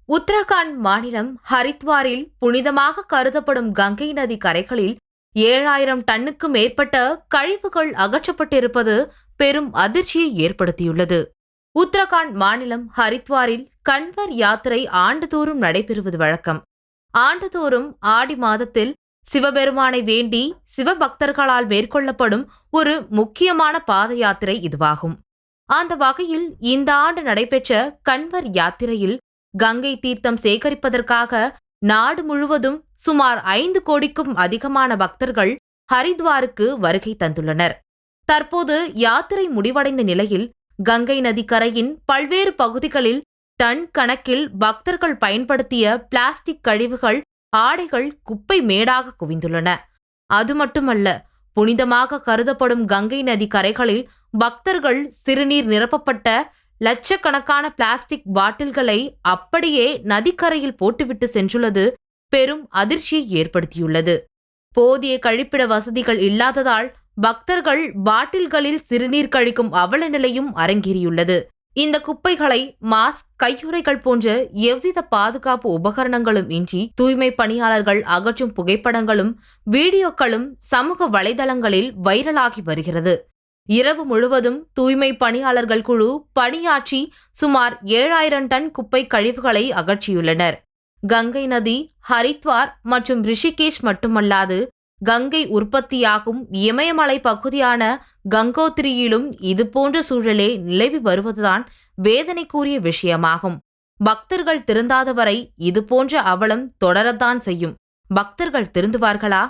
உத்தரகாண்ட் மாநிலம் ஹரித்வாரில் புனிதமாக கருதப்படும் கங்கை நதி கரைகளில் 7000 டன்னுக்கு மேற்பட்ட கழிவுகள் அகற்றப்பட்டிருப்பது பெரும் அதிர்ச்சியை ஏற்படுத்தியுள்ளது. உத்தரகாண்ட் மாநிலம் ஹரித்வாரில் கன்வர் யாத்திரை ஆண்டுதோறும் நடைபெறுவது வழக்கம். ஆண்டுதோறும் ஆடி மாதத்தில் சிவபெருமானை வேண்டி சிவபக்தர்களால் மேற்கொள்ளப்படும் ஒரு முக்கியமான பாத யாத்திரை இதுவாகும். அந்த வகையில் இந்த ஆண்டு நடைபெற்ற கன்வர் யாத்திரையில் கங்கை தீர்த்தம் சேகரிப்பதற்காக நாடு முழுவதும் சுமார் 5 கோடிக்கும் அதிகமான பக்தர்கள் ஹரித்வாருக்கு வருகை தந்துள்ளனர். தற்போது யாத்திரை முடிவடைந்த நிலையில் கங்கை நதிக்கரையின் பல்வேறு பகுதிகளில் டன் கணக்கில் பக்தர்கள் பயன்படுத்திய பிளாஸ்டிக் கழிவுகள், ஆடைகள் குப்பை மேடாக குவிந்துள்ளன. அது மட்டுமல்ல, புனிதமாக கருதப்படும் கங்கை நதி கரைகளில் பக்தர்கள் சிறுநீர் நிரப்பப்பட்ட லட்சக்கணக்கான பிளாஸ்டிக் பாட்டில்களை அப்படியே நதிக்கரையில் போட்டுவிட்டு சென்றுள்ளது பெரும் அதிர்ச்சியை ஏற்படுத்தியுள்ளது. போதிய கழிப்பிட வசதிகள் இல்லாததால் பக்தர்கள் பாட்டில்களில் சிறுநீர் கழிக்கும் அவல நிலையும் அரங்கேறியுள்ளது. இந்த குப்பைகளை மாஸ்க், கையுறைகள் போன்ற எவ்வித பாதுகாப்பு உபகரணங்களும் இன்றி தூய்மை பணியாளர்கள் அகற்றும் புகைப்படங்களும் வீடியோக்களும் சமூக வலைதளங்களில் வைரலாகி வருகிறது. இரவு முழுவதும் தூய்மை பணியாளர்கள் குழு பணியாற்றி சுமார் 7000 டன் குப்பை கழிவுகளை அகற்றியுள்ளனர். கங்கை நதி ஹரித்வார் மற்றும் ரிஷிகேஷ் மட்டுமல்லாது கங்கை உற்பத்தியாகும் இமயமலை பகுதியான கங்கோத்திரியிலும் இதுபோன்ற சூழலே நிலவி வருவதுதான் வேதனைக்குரிய விஷயமாகும். பக்தர்கள் திருந்தாதவரை இதுபோன்ற அவலம் தொடரத்தான் செய்யும். பக்தர்கள் திருந்துவார்களா?